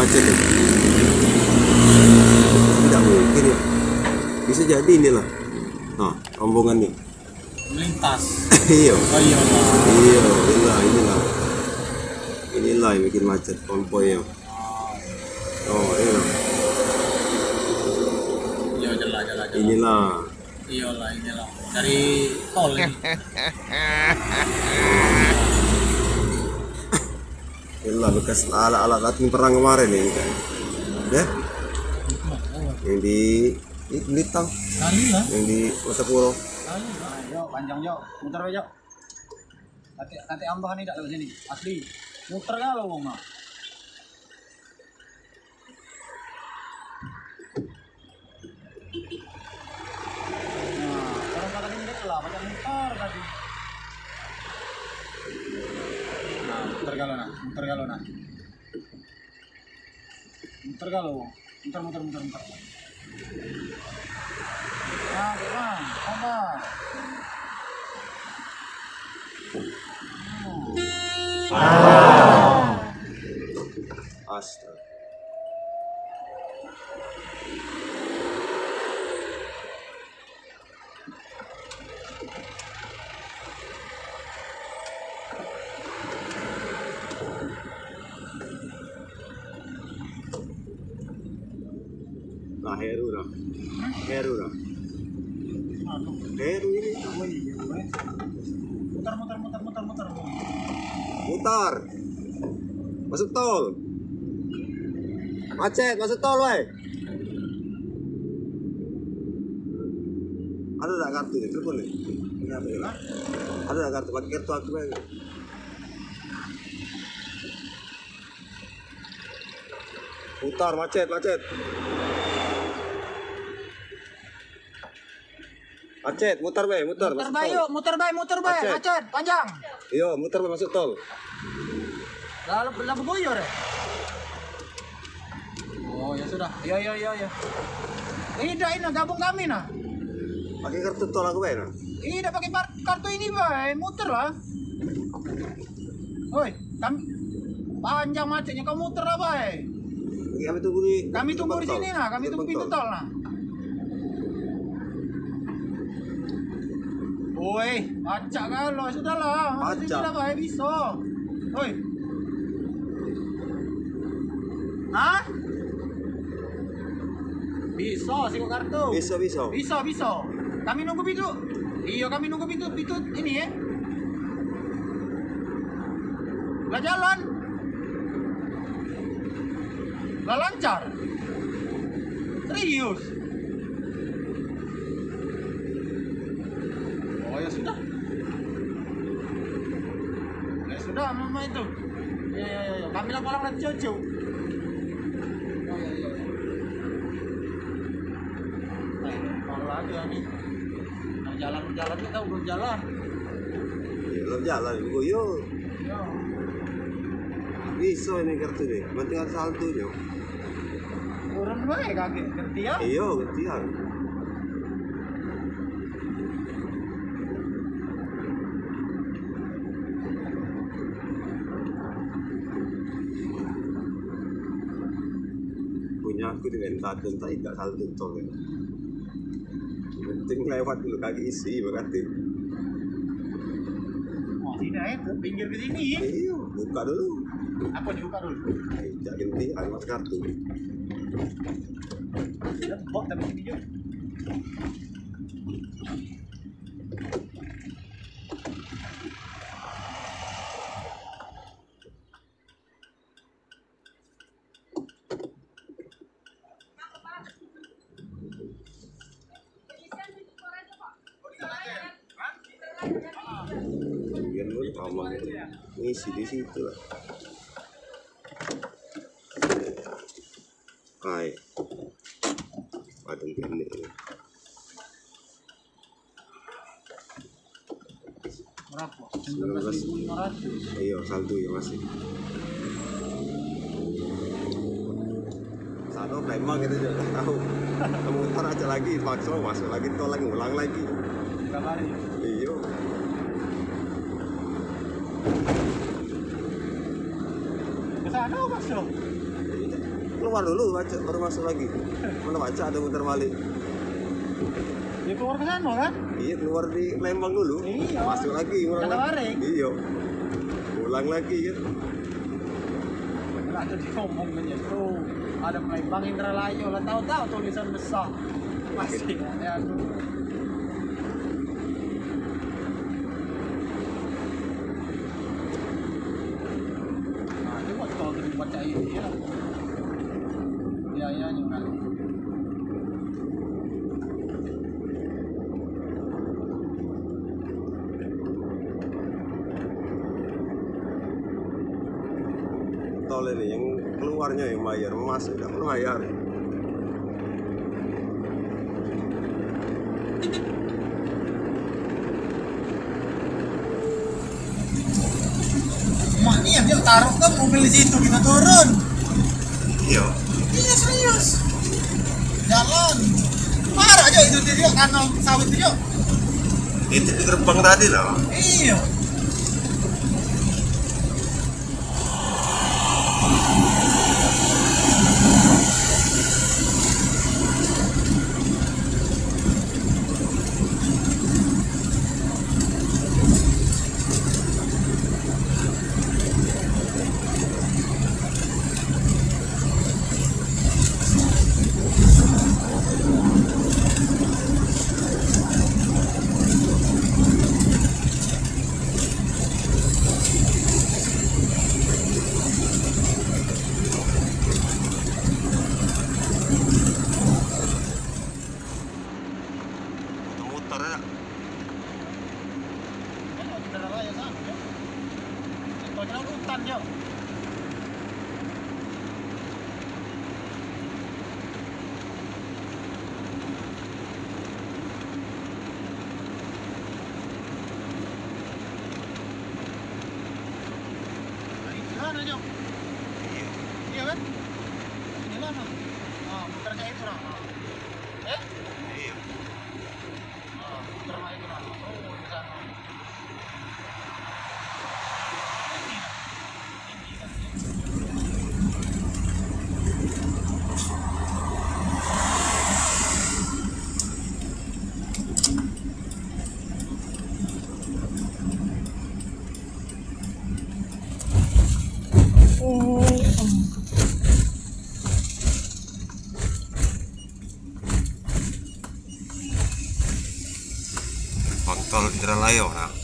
macet ya? Tidak mungkin ya. Bisa jadi inilah. Nah, rombongan nih. Melintas. Iya. Oh iya. Iya, inilah yang bikin macet konvoy ya. Oh iya. Iya jelas. Inilah. Iyalah. Dari tol ini. Inilah bekas alat-alat latihan perang kemarin ini kan. Ya? Yang di Blitar, Kali lah. yang di Masapuro. Yuk, panjang yuk. Muter yuk. Kate ambahan tidak lewat sini. Asli. Muter kan lo wong. Orang kata ini enggak lah, banyak muter tadi. Muter kalau nak. Muter kalau. Muter. Apa? Astaga. Nah, Heru dah. Heru ini. Muter. Mutar. Masuk tol. Macet, masuk tol, woi. Ada enggak kartu nih? Telepon nih. Ada enggak kartu? Pakai kartu aku aja. Mutar, macet. Macet, mutar bay. Muter bay, macet, panjang. Iya, mutar bay masuk tol. Lalu buyur ya? Oh ya sudah, iya. Ini gabung kami nah. Pakai kartu tol aku bay nah. Tidak pakai kartu ini bay, muter lah. Woi, kami panjang macetnya kau muter lah bay. Kami tunggu di. Kami tunggu di sini nah, kami tunggu pintu tol nah. Woi, acak kalau sudahlah, masih sudah bay bisa. Woi. Hah? Bisa sih kok kartu. Bisa. Kami nunggu pintu. Iya, kami nunggu pintu ini ya. Lah jalan. Lah lancar. Serius. Oh ya sudah. Ya sudah, mama itu. Ya. Kami lah orang nanti jauh. Lagi jalan kita udah jalan. Belum jalan, yuk. Ya. Bisa ini kartu deh, penting saldonya. Orang baik kaki, ngerti ya? Iya, ngerti ya. Punya aku di Ventadon, tapi nggak saldo tol ya. Penting lewat dulu kaki isi berarti. Oh sini aja ke pinggir ke sini. Iya, buka dulu. Apa dibuka dulu? Tidak ganti, mas kartu. Tidak bot tapi sini juga. Biar lu ngomong ngisi di situ lah. Hai, padang gini. Berapa? 19.500. Iya, saldo ya masih. Satu memang kita juga nggak tahu. Muter aja lagi, masuk lagi tol lagi, ulang lagi. Kabarin. Iya. Ke sana masuk. keluar dulu baca baru masuk lagi. Mana baca ada muter balik. Dia keluar ke sana kan? Iya keluar di Lembang dulu. Iya. Masuk lagi ulang Kata lagi. Waring. Iya. Ulang lagi kan. Ada diomongnya tuh. Ada Lembang Indralayu lah, tahu-tahu tulisan besar. Masih ada tuh. Nah, itu buat kalau dibaca ini ya. Biayanya kan. Tol ini yang keluarnya yang bayar, masuk nggak perlu bayar. Mak nih dia taruh kan mobil di situ kita turun. Iya. Iya serius. Jalan. Parah aja itu dia kanal sawit itu. Itu di gerbang tadi lah. Iya. Muter ya. Kalau di daerah raya sana ya. Itu kira hutan ya. Ini mana Jo? Iya kan? Ini mana? Ah, muter kayak itu lah. Eh? Iya. Ah, muter kayak itu lah. Oh, di sana. Kontol Indralayu nah.